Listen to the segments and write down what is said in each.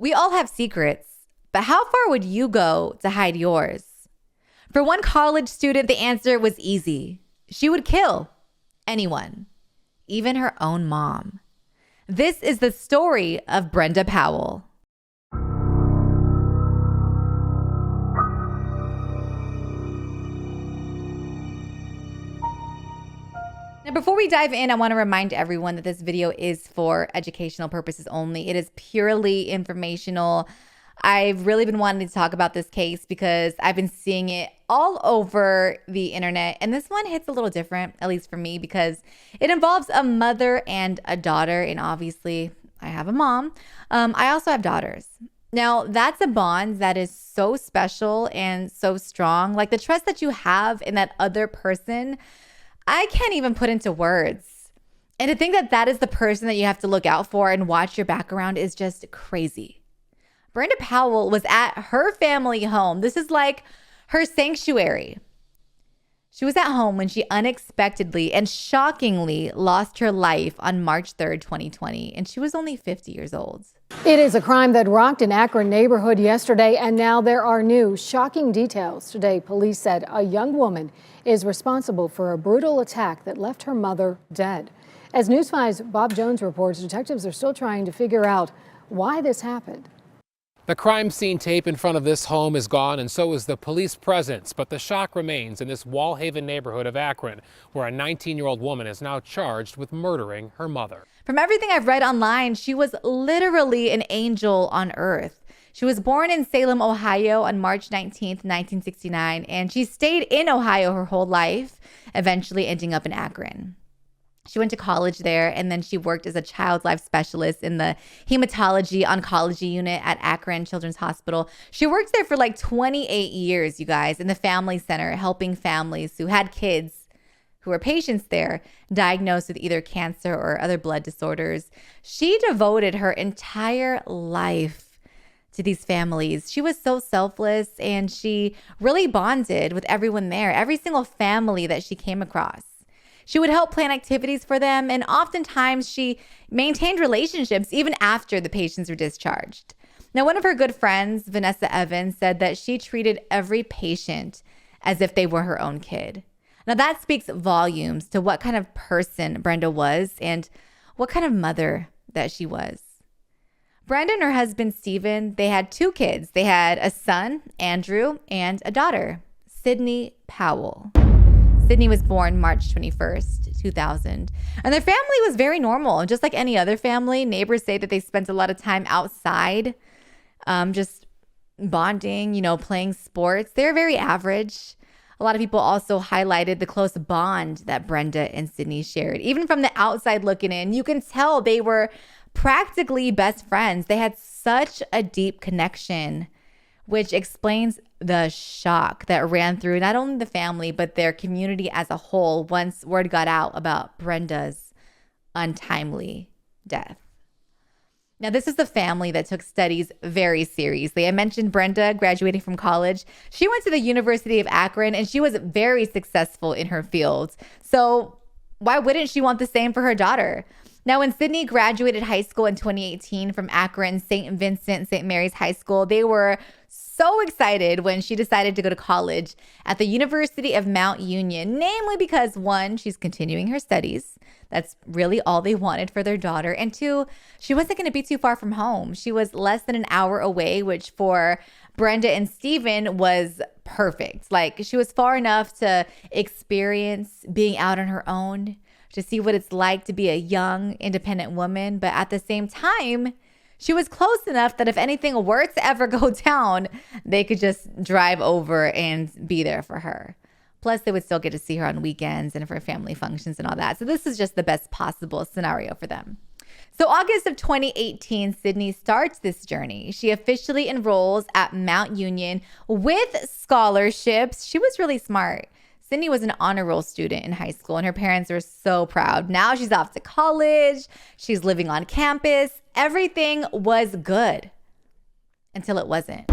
We all have secrets, but how far would you go to hide yours? For one college student, the answer was easy. She would kill anyone, even her own mom. This is the story of Brenda Powell. Now, before we dive in, I want to remind everyone that this video is for educational purposes only. It is purely informational. I've really been wanting to talk about this case because I've been seeing it all over the internet. And this one hits a little different, at least for me, because it involves a mother and a daughter. And obviously, I have a mom. I also have daughters. Now, that's a bond that is so special and so strong. Like the trust that you have in that other person, I can't even put into words. And to think that that is the person that you have to look out for and watch your back around is just crazy. Brenda Powell was at her family home. This is like her sanctuary. She was at home when she unexpectedly and shockingly lost her life on March 3rd, 2020, and she was only 50 years old. It is a crime that rocked an Akron neighborhood yesterday, and now there are new shocking details. Today, police said a young woman is responsible for a brutal attack that left her mother dead. As News 5's Bob Jones reports, detectives are still trying to figure out why this happened. The crime scene tape in front of this home is gone, and so is the police presence. But the shock remains in this Wallhaven neighborhood of Akron, where a 19-year-old woman is now charged with murdering her mother. From everything I've read online, she was literally an angel on earth. She was born in Salem, Ohio on March 19th, 1969, and she stayed in Ohio her whole life, eventually ending up in Akron. She went to college there, and then she worked as a child life specialist in the hematology oncology unit at Akron Children's Hospital. She worked there for like 28 years, you guys, in the family center, helping families who had kids who were patients there diagnosed with either cancer or other blood disorders. She devoted her entire life to these families. She was so selfless, and she really bonded with everyone there, every single family that she came across. She would help plan activities for them, and oftentimes she maintained relationships even after the patients were discharged. Now, one of her good friends, Vanessa Evans, said that she treated every patient as if they were her own kid. Now, that speaks volumes to what kind of person Brenda was and what kind of mother that she was. Brenda and her husband, Stephen, they had two kids. They had a son, Andrew, and a daughter, Sydney Powell. Sydney was born March 21st, 2000. And their family was very normal. Just like any other family, neighbors say that they spent a lot of time outside, just bonding, playing sports. They're very average. A lot of people also highlighted the close bond that Brenda and Sydney shared. Even from the outside looking in, you can tell they were practically best friends. They had such a deep connection, which explains the shock that ran through not only the family, but their community as a whole once word got out about Brenda's untimely death. Now, this is the family that took studies very seriously. I mentioned Brenda graduating from college. She went to the University of Akron, and she was very successful in her field. So why wouldn't she want the same for her daughter? Now, when Sydney graduated high school in 2018 from Akron St. Vincent St. Mary's High School, they were so excited when she decided to go to college at the University of Mount Union, namely because, one, she's continuing her studies. That's really all they wanted for their daughter. And two, she wasn't going to be too far from home. She was less than an hour away, which for Brenda and Stephen was perfect. Like, she was far enough to experience being out on her own, to see what it's like to be a young, independent woman. But at the same time, she was close enough that if anything were to ever go down, they could just drive over and be there for her. Plus, they would still get to see her on weekends and for family functions and all that. So this is just the best possible scenario for them. So August of 2018, Sydney starts this journey. She officially enrolls at Mount Union with scholarships. She was really smart. Sydney was an honor roll student in high school, and her parents were so proud. Now she's off to college. She's living on campus. Everything was good until it wasn't.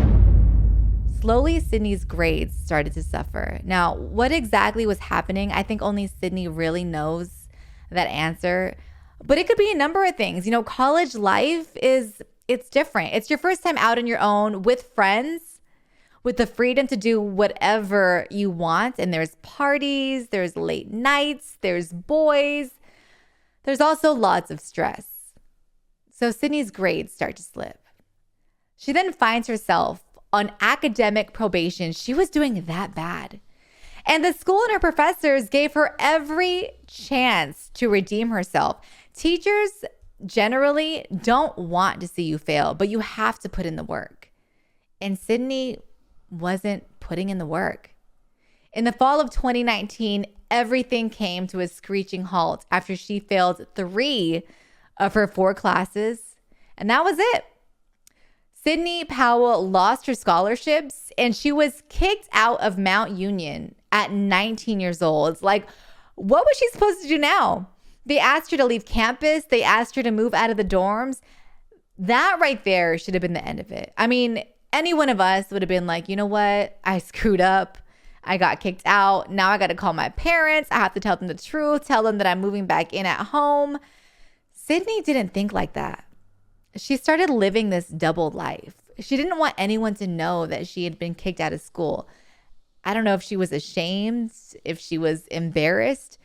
Slowly, Sydney's grades started to suffer. Now, what exactly was happening? I think only Sydney really knows that answer. But it could be a number of things. College life is it's different. It's your first time out on your own with friends, with the freedom to do whatever you want. And there's parties, there's late nights, there's boys. There's also lots of stress. So Sydney's grades start to slip. She then finds herself on academic probation. She was doing that bad. And the school and her professors gave her every chance to redeem herself. Teachers generally don't want to see you fail, but you have to put in the work. And Sydney wasn't putting in the work. In the fall of 2019, everything came to a screeching halt after she failed 3 of her 4 classes. And that was it. Sydney Powell lost her scholarships and she was kicked out of Mount Union at 19 years old. It's like, what was she supposed to do now? They asked her to leave campus. They asked her to move out of the dorms. That right there should have been the end of it. I mean, any one of us would have been like, you know what? I screwed up. I got kicked out. Now I got to call my parents. I have to tell them the truth, tell them that I'm moving back in at home. Sydney didn't think like that. She started living this double life. She didn't want anyone to know that she had been kicked out of school. I don't know if she was ashamed, if she was embarrassed,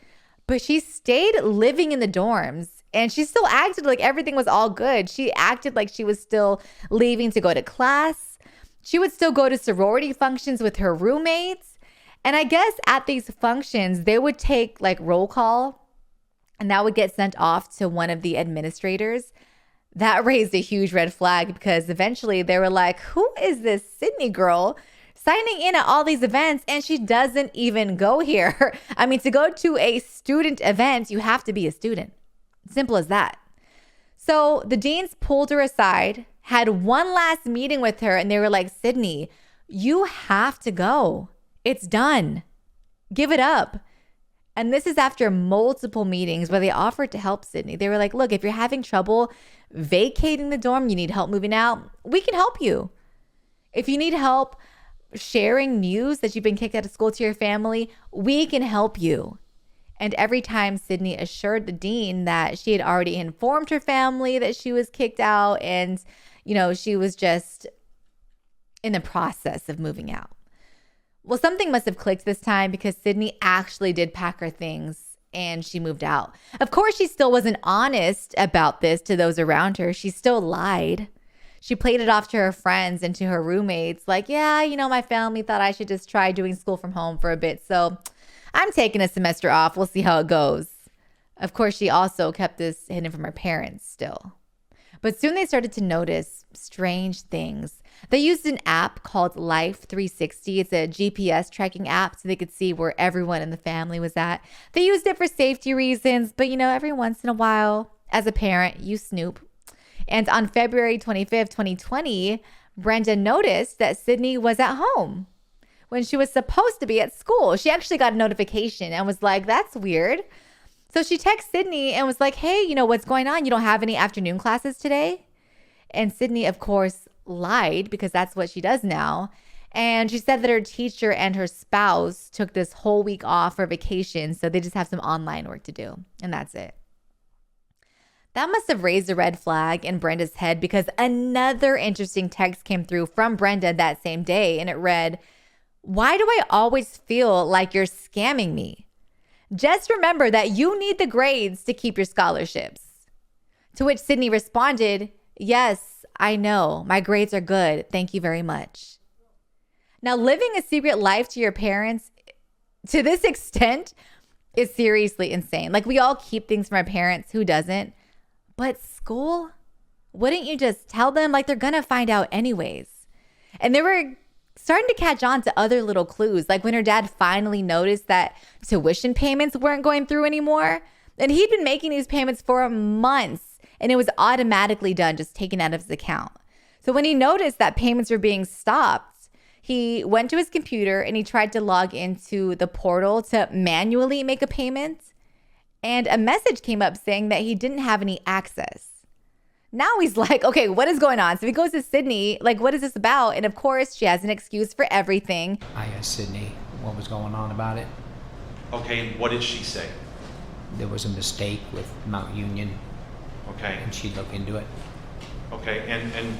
but she stayed living in the dorms and she still acted like everything was all good. She acted like she was still leaving to go to class. She would still go to sorority functions with her roommates. And I guess at these functions, they would take like roll call and that would get sent off to one of the administrators. That raised a huge red flag because eventually they were like, who is this Sydney girl signing in at all these events and she doesn't even go here? I mean, to go to a student event, you have to be a student. Simple as that. So the deans pulled her aside, had one last meeting with her, and they were like, Sydney, you have to go. It's done. Give it up. And this is after multiple meetings where they offered to help Sydney. They were like, look, if you're having trouble vacating the dorm, you need help moving out, we can help you. If you need help sharing news that you've been kicked out of school to your family, we can help you. And every time Sydney assured the dean that she had already informed her family that she was kicked out and, you know, she was just in the process of moving out. Well, something must have clicked this time because Sydney actually did pack her things and she moved out. Of course, she still wasn't honest about this to those around her. She still lied. She played it off to her friends and to her roommates like, yeah, you know, my family thought I should just try doing school from home for a bit. So I'm taking a semester off. We'll see how it goes. Of course, she also kept this hidden from her parents still. But soon they started to notice strange things. They used an app called Life 360. It's a GPS tracking app so they could see where everyone in the family was at. They used it for safety reasons, but you know, every once in a while, as a parent, you snoop. And on February 25th, 2020, Brenda noticed that Sydney was at home when she was supposed to be at school. She actually got a notification and was like, that's weird. So she texted Sydney and was like, hey, you know, what's going on? You don't have any afternoon classes today? And Sydney, of course, lied because that's what she does now. And she said that her teacher and her spouse took this whole week off for vacation. So they just have some online work to do. And that's it. That must have raised a red flag in Brenda's head because another interesting text came through from Brenda that same day. And it read, why do I always feel like you're scamming me? Just remember that you need the grades to keep your scholarships. To which Sydney responded, yes, I know. My grades are good. Thank you very much. Now, living a secret life to your parents to this extent is seriously insane. Like, we all keep things from our parents. Who doesn't? But school? Wouldn't you just tell them? Like, they're going to find out anyways. And they were starting to catch on to other little clues. Like when her dad finally noticed that tuition payments weren't going through anymore. And he'd been making these payments for months and it was automatically done, just taken out of his account. So when he noticed that payments were being stopped, he went to his computer and he tried to log into the portal to manually make a payment. And a message came up saying that he didn't have any access. Now he's like, okay, what is going on? So he goes to Sydney, like, what is this about? And of course, she has an excuse for everything. I asked Sydney what was going on about it. Okay, and what did she say? There was a mistake with Mount Union, Okay. and she'd look into it. Okay, and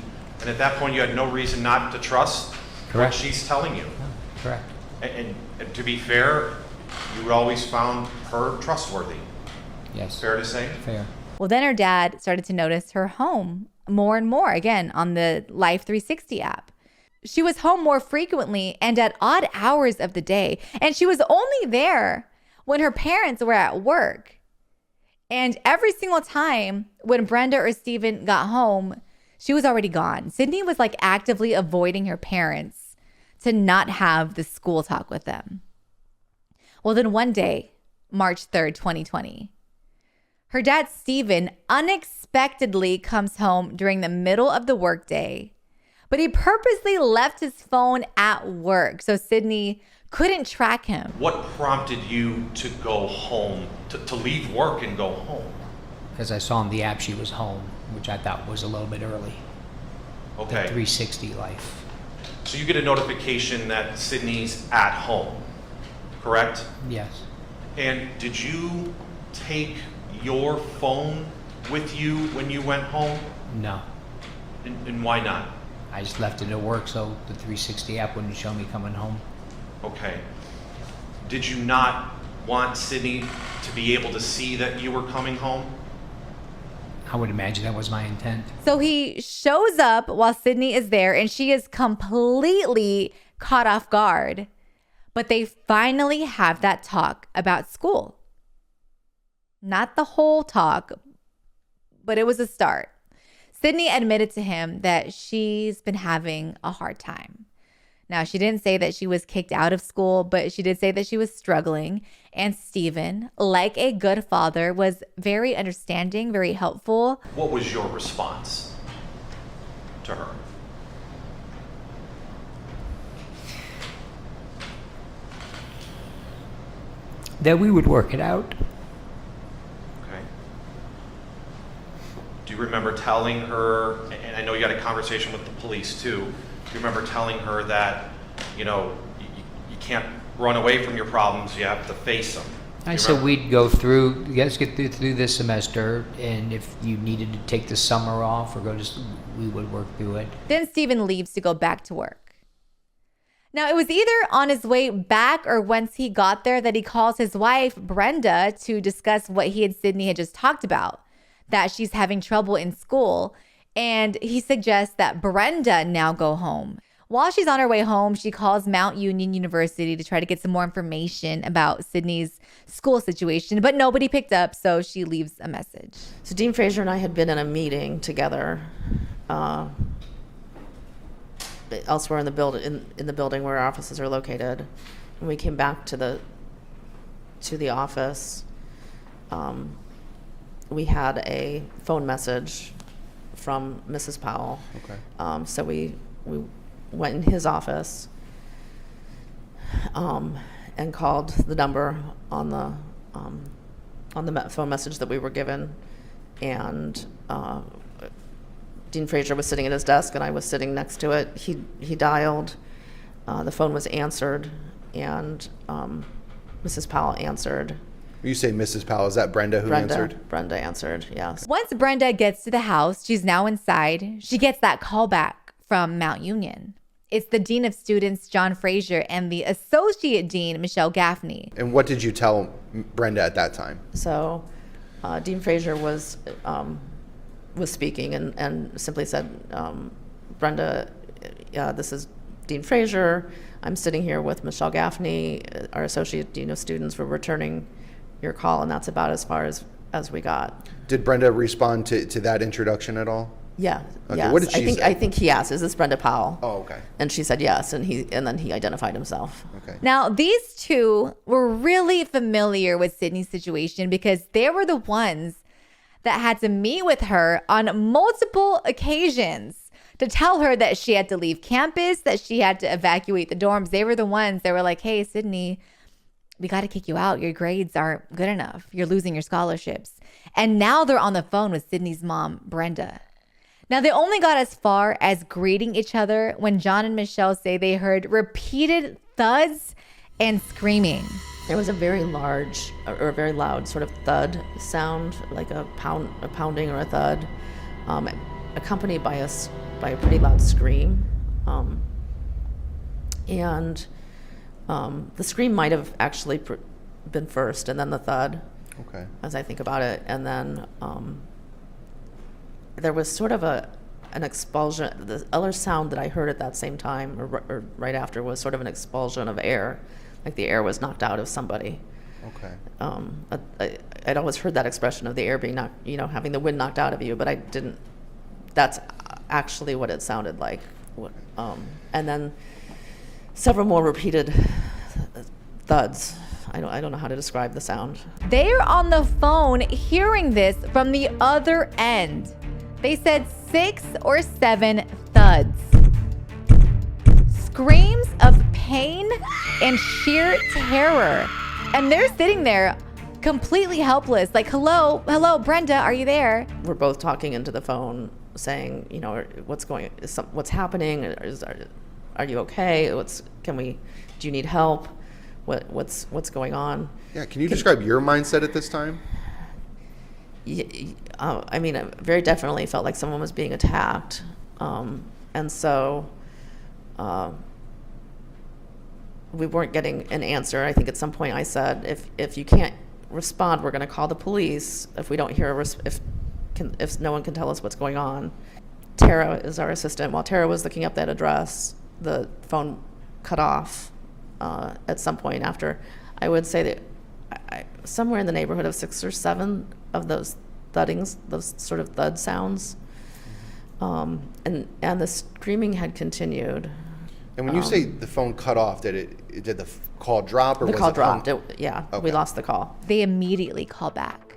at that point, you had no reason not to trust what Correct. she's telling you. Correct. And to be fair, you always found her trustworthy. Yes. Fair to say? Fair. Well, then her dad started to notice her home more and more, again, on the Life 360 app. She was home more frequently and at odd hours of the day. And she was only there when her parents were at work. And every single time when Brenda or Steven got home, she was already gone. Sydney was like actively avoiding her parents to not have the school talk with them. Well, then one day, March 3rd, 2020, her dad, Steven, unexpectedly comes home during the middle of the workday, but he purposely left his phone at work so Sydney couldn't track him. What prompted you to go home, to leave work and go home? Because I saw on the app she was home, which I thought was a little bit early. The Okay, 360 life. so you get a notification that Sydney's at home, correct? Yes. And did you take your phone with you when you went home? No. And why not? I just left it at work so the 360 app wouldn't show me coming home. Okay. Did you not want Sydney to be able to see that you were coming home? I would imagine that was my intent. So he shows up while Sydney is there and she is completely caught off guard. But they finally have that talk about school. Not the whole talk, but it was a start. Sydney admitted to him that she's been having a hard time. Now, she didn't say that she was kicked out of school, but she did say that she was struggling. And Steven, like a good father, was very understanding, very helpful. What was your response to her? That we would work it out. Okay. Do you remember telling her, and I know you had a conversation with the police too, do you remember telling her that, you can't run away from your problems, you have to face them? I said we'd go through, let's get through this semester, and if you needed to take the summer off or we would work through it. Then Steven leaves to go back to work. Now, it was either on his way back or once he got there that he calls his wife, Brenda, to discuss what he and Sydney had just talked about, that she's having trouble in school. And he suggests that Brenda now go home. While she's on her way home, she calls Mount Union University to try to get some more information about Sydney's school situation, but nobody picked up, so she leaves a message. So Dean Fraser and I had been in a meeting together elsewhere in the building, in the building where our offices are located. When we came back to the office, we had a phone message from Mrs. Powell. Okay. So we went in his office and called the number on the phone message that we were given, and Dean Fraser was sitting at his desk and I was sitting next to it. He dialed, the phone was answered, and Mrs. Powell answered. You say Mrs. Powell, is that Brenda who answered? Brenda answered, yes. Once Brenda gets to the house, she's now inside. She gets that call back from Mount Union. It's the Dean of Students, John Fraser, and the Associate Dean, Michelle Gaffney. And what did you tell Brenda at that time? So Dean Fraser was speaking and simply said, Brenda, this is Dean Fraser. I'm sitting here with Michelle Gaffney, our Associate Dean of Students. We're returning your call, and that's about as far as we got. Did Brenda respond to that introduction at all? Yeah. Okay, Yes. what did she say? I think he asked, "Is this Brenda Powell?" Oh, okay. And she said yes, and then he identified himself. Okay. Now, these two were really familiar with Sydney's situation because they were the ones that had to meet with her on multiple occasions to tell her that she had to leave campus, that she had to evacuate the dorms. They were the ones that were like, hey, Sydney, we got to kick you out. Your grades aren't good enough. You're losing your scholarships. And now they're on the phone with Sydney's mom, Brenda. Now, they only got as far as greeting each other when John and Michelle say they heard repeated thuds and screaming. There was a very large or a very loud sort of thud sound, like a pounding or a thud. accompanied by by a pretty loud scream. And the scream might have actually been first, and then the thud. Okay. As I think about it, and then there was sort of an expulsion. The other sound that I heard at that same time, or right after, was sort of an expulsion of air, like the air was knocked out of somebody. Okay. I'd always heard that expression of the air being knocked, having the wind knocked out of you, but I didn't. That's actually what it sounded like. And then several more repeated thuds. I don't know how to describe the sound. They're on the phone hearing this from the other end. They said 6 or 7 thuds. Screams of pain and sheer terror. And they're sitting there completely helpless, like, hello, Brenda, are you there? We're both talking into the phone, saying, what's happening? Are you okay? Do you need help? What's going on? Yeah, can you describe your mindset at this time? I mean, it very definitely felt like someone was being attacked. And so we weren't getting an answer. I think at some point I said, if you can't respond, we're going to call the police if we don't hear if no one can tell us what's going on. Tara is our assistant. While Tara was looking up that address, the phone cut off at some point after. I would say that somewhere in the neighborhood of 6 or 7 of those thuddings, those sort of thud sounds, and the screaming had continued. And when you say the phone cut off, did the call drop, or the was call it dropped? hung? Yeah, Okay. We lost the call. They immediately call back.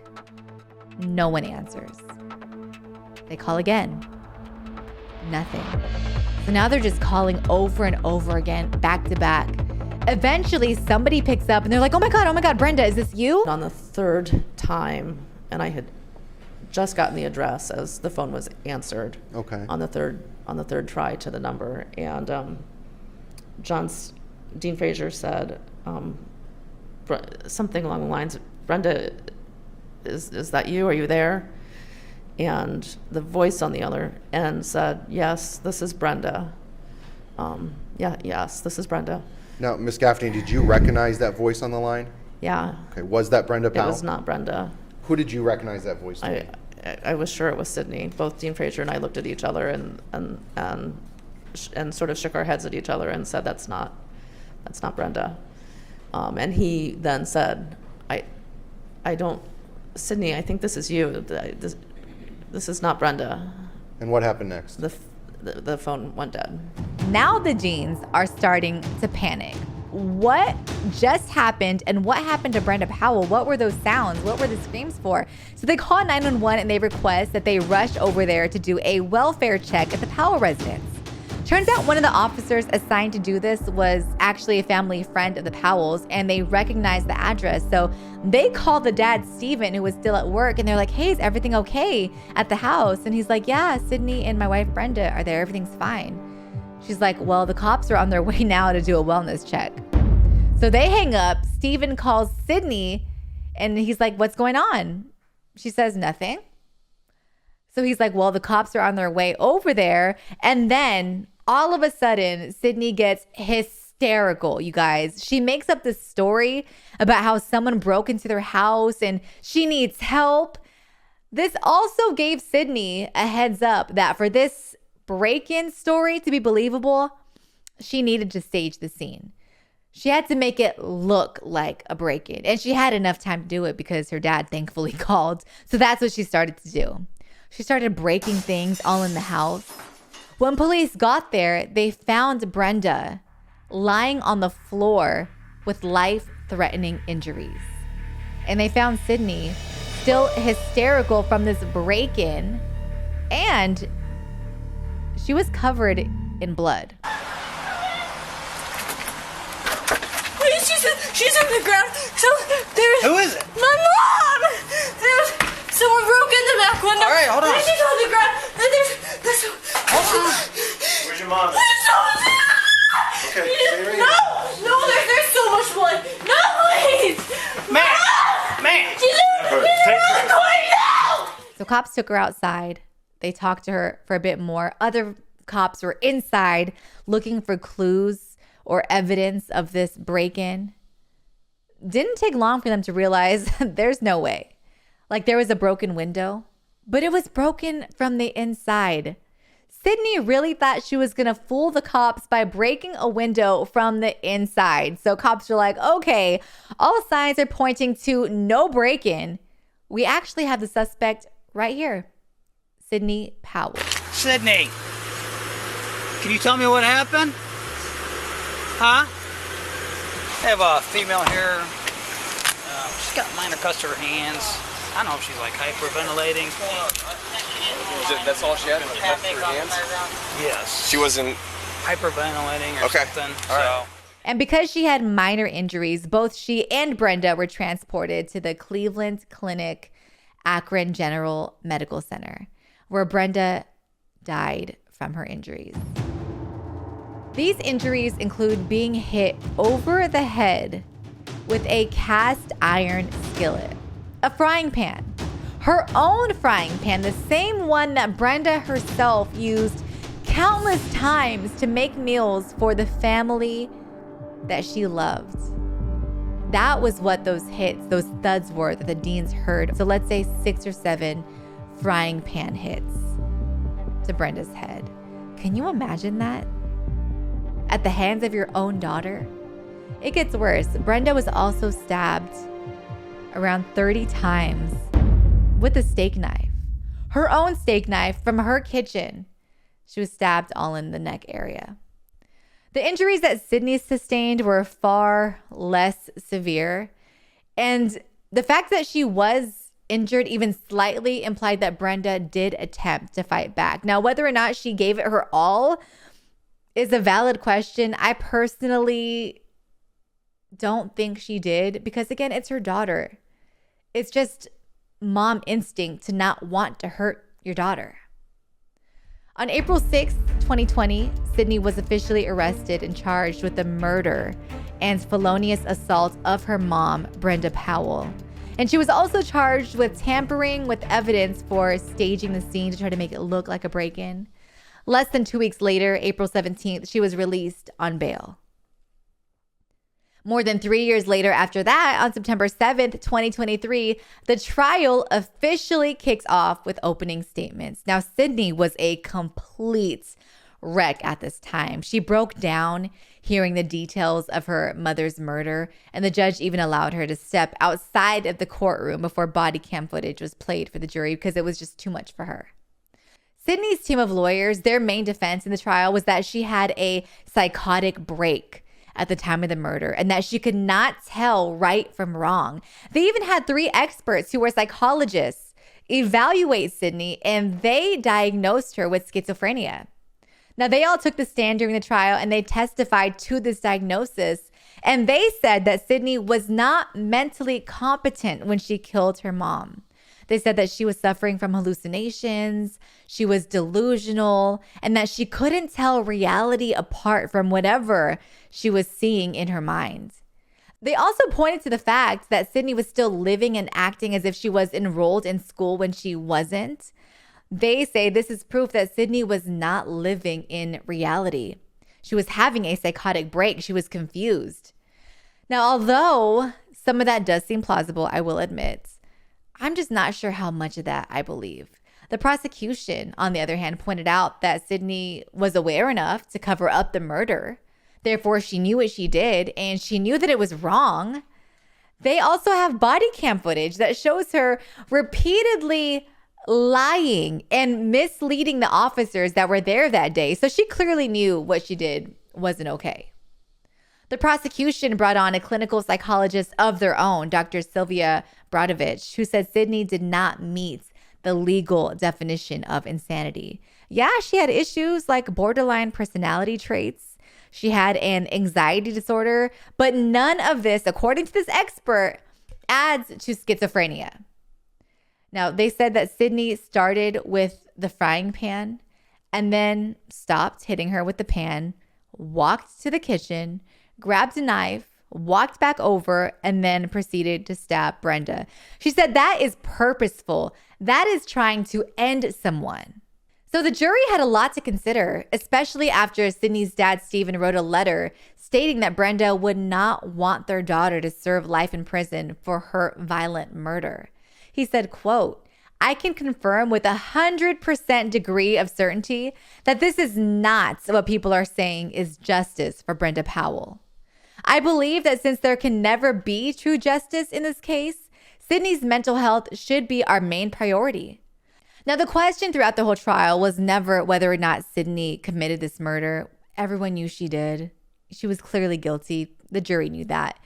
No one answers. They call again. Nothing. So now they're just calling over and over again, back to back. Eventually, somebody picks up and they're like, oh my God, Brenda, is this you? On the third time, and I had just gotten the address as the phone was answered. Okay. On the third try to the number, and Dean Frazier said something along the lines of, Brenda, is that you? Are you there? And the voice on the other end said, yes, this is Brenda. Yes, this is Brenda. Now, Ms. Gaffney, did you recognize that voice on the line? Yeah. Okay, was that Brenda It Powell? was not Brenda. Who did you recognize that voice to be? I was sure it was Sydney. Both Dean Frazier and I looked at each other and sort of shook our heads at each other and said, that's not Brenda. And he then said, Sydney, I think this is you. This is not Brenda. And what happened next? The phone went dead. Now the Jeans are starting to panic. What just happened, and what happened to Brenda Powell? What were those sounds? What were the screams for? So they call 911 and they request that they rush over there to do a welfare check at the Powell residence. Turns out one of the officers assigned to do this was actually a family friend of the Powells, and they recognized the address. So they called the dad, Steven, who was still at work, and they're like, hey, is everything okay at the house? And he's like, yeah, Sydney and my wife, Brenda, are there. Everything's fine. She's like, well, the cops are on their way now to do a wellness check. So they hang up. Steven calls Sydney, and he's like, what's going on? She says nothing. So he's like, well, the cops are on their way over there. And then all of a sudden, Sydney gets hysterical, you guys. She makes up this story about how someone broke into their house and she needs help. This also gave Sydney a heads up that for this break-in story to be believable, she needed to stage the scene. She had to make it look like a break-in. And she had enough time to do it because her dad thankfully called. So that's what she started to do. She started breaking things all in the house. When police got there, they found Brenda lying on the floor with life-threatening injuries. And they found Sydney still hysterical from this break-in, and she was covered in blood. She's on the ground. So there's... Who is it? My mom! Someone broke in the back window. All right, hold on. And she's on the ground. And there's Hold on. Where's your mom? Okay, stay right here. No, there's so much blood. No, please! Man! She's in the corner now! So cops took her outside. They talked to her for a bit more. Other cops were inside looking for clues or evidence of this break-in. Didn't take long for them to realize there's no way. Like, there was a broken window, but it was broken from the inside. Sydney really thought she was going to fool the cops by breaking a window from the inside. So cops were like, okay, all signs are pointing to no break-in. We actually have the suspect right here, Sydney Powell. Sydney, can you tell me what happened? Huh? I have a female here. She's got minor cuts to her hands. I don't know if she's like hyperventilating. That's all she had? Cuts to her hands? Yes. She wasn't hyperventilating or something. All right. And because she had minor injuries, both she and Brenda were transported to the Cleveland Clinic Akron General Medical Center, where Brenda died from her injuries. These injuries include being hit over the head with a cast iron skillet, a frying pan, her own frying pan, the same one that Brenda herself used countless times to make meals for the family that she loved. That was what those hits, those thuds were that the Deans heard. So let's say 6 or 7 frying pan hits to Brenda's head. Can you imagine that? At the hands of your own daughter? It gets worse. Brenda was also stabbed around 30 times with a steak knife. Her own steak knife from her kitchen. She was stabbed all in the neck area. The injuries that Sydney sustained were far less severe. And the fact that she was injured even slightly implied that Brenda did attempt to fight back. Now, whether or not she gave it her all is a valid question. I personally don't think she did because, again, it's her daughter. It's just mom instinct to not want to hurt your daughter. On April 6, 2020, Sydney was officially arrested and charged with the murder and felonious assault of her mom, Brenda Powell. And she was also charged with tampering with evidence for staging the scene to try to make it look like a break-in. Less than 2 weeks later, April 17th, she was released on bail. More than 3 years later after that, on September 7th, 2023, the trial officially kicks off with opening statements. Now, Sydney was a complete wreck at this time. She broke down hearing the details of her mother's murder, and the judge even allowed her to step outside of the courtroom before body cam footage was played for the jury because it was just too much for her. Sydney's team of lawyers, their main defense in the trial was that she had a psychotic break at the time of the murder and that she could not tell right from wrong. They even had 3 experts who were psychologists evaluate Sydney, and they diagnosed her with schizophrenia. Now, they all took the stand during the trial and they testified to this diagnosis, and they said that Sydney was not mentally competent when she killed her mom. They said that she was suffering from hallucinations, she was delusional, and that she couldn't tell reality apart from whatever she was seeing in her mind. They also pointed to the fact that Sydney was still living and acting as if she was enrolled in school when she wasn't. They say this is proof that Sydney was not living in reality. She was having a psychotic break. She was confused. Now, although some of that does seem plausible, I will admit, I'm just not sure how much of that I believe. The prosecution, on the other hand, pointed out that Sydney was aware enough to cover up the murder. Therefore, she knew what she did, and she knew that it was wrong. They also have body cam footage that shows her repeatedly lying and misleading the officers that were there that day. So she clearly knew what she did wasn't okay. The prosecution brought on a clinical psychologist of their own, Dr. Sylvia Brodovich, who said Sydney did not meet the legal definition of insanity. Yeah, she had issues like borderline personality traits. She had an anxiety disorder, but none of this, according to this expert, adds to schizophrenia. Now, they said that Sydney started with the frying pan and then stopped hitting her with the pan, walked to the kitchen, grabbed a knife, walked back over, and then proceeded to stab Brenda. She said that is purposeful. That is trying to end someone. So the jury had a lot to consider, especially after Sydney's dad, Stephen, wrote a letter stating that Brenda would not want their daughter to serve life in prison for her violent murder. He said, quote, "I can confirm with 100% degree of certainty that this is not what people are saying is justice for Brenda Powell. I believe that since there can never be true justice in this case, Sydney's mental health should be our main priority." Now, the question throughout the whole trial was never whether or not Sydney committed this murder. Everyone knew she did. She was clearly guilty. The jury knew that.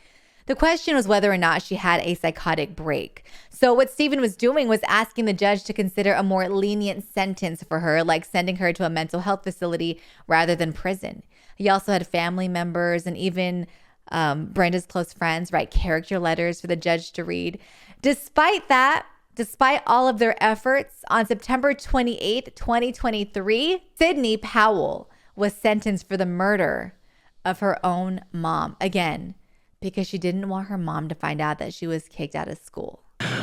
The question was whether or not she had a psychotic break. So what Stephen was doing was asking the judge to consider a more lenient sentence for her, like sending her to a mental health facility rather than prison. He also had family members and even Brenda's close friends write character letters for the judge to read. Despite all of their efforts, on September 28, 2023, Sydney Powell was sentenced for the murder of her own mom. Again, because she didn't want her mom to find out that she was kicked out of school.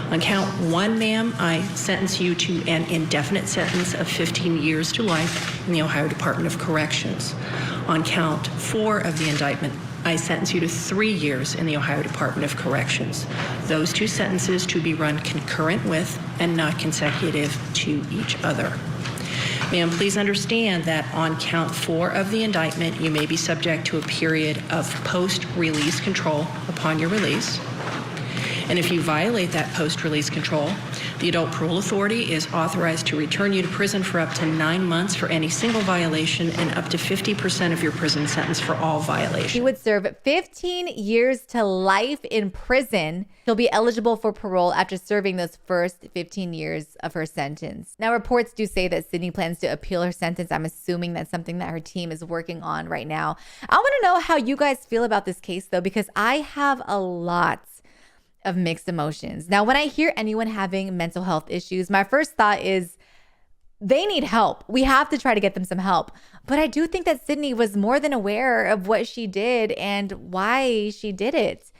On count 1, ma'am, I sentence you to an indefinite sentence of 15 years to life in the Ohio Department of Corrections. On count 4 of the indictment, I sentence you to 3 years in the Ohio Department of Corrections. Those 2 sentences to be run concurrent with and not consecutive to each other. Ma'am, please understand that on count 4 of the indictment, you may be subject to a period of post-release control upon your release. And if you violate that post-release control, the Adult Parole Authority is authorized to return you to prison for up to 9 months for any single violation and up to 50% of your prison sentence for all violations. She would serve 15 years to life in prison. She'll be eligible for parole after serving those first 15 years of her sentence. Now, reports do say that Sydney plans to appeal her sentence. I'm assuming that's something that her team is working on right now. I want to know how you guys feel about this case, though, because I have a lot of mixed emotions. Now, when I hear anyone having mental health issues, my first thought is they need help. We have to try to get them some help. But I do think that Sydney was more than aware of what she did and why she did it.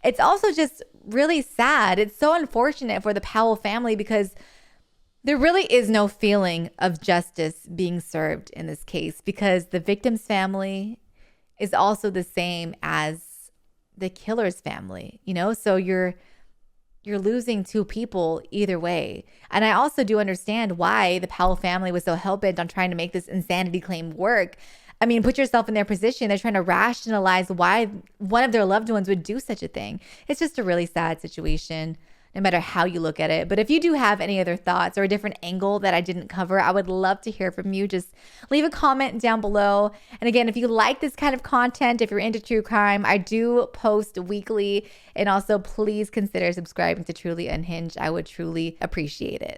It's also just really sad. It's so unfortunate for the Powell family because there really is no feeling of justice being served in this case because the victim's family is also the same as the killer's family, so you're losing 2 people either way. And I also do understand why the Powell family was so hell-bent on trying to make this insanity claim work. I mean, put yourself in their position. They're trying to rationalize why one of their loved ones would do such a thing. It's just a really sad situation, no matter how you look at it. But if you do have any other thoughts or a different angle that I didn't cover, I would love to hear from you. Just leave a comment down below. And again, if you like this kind of content, if you're into true crime, I do post weekly. And also, please consider subscribing to Truly Unhinged. I would truly appreciate it.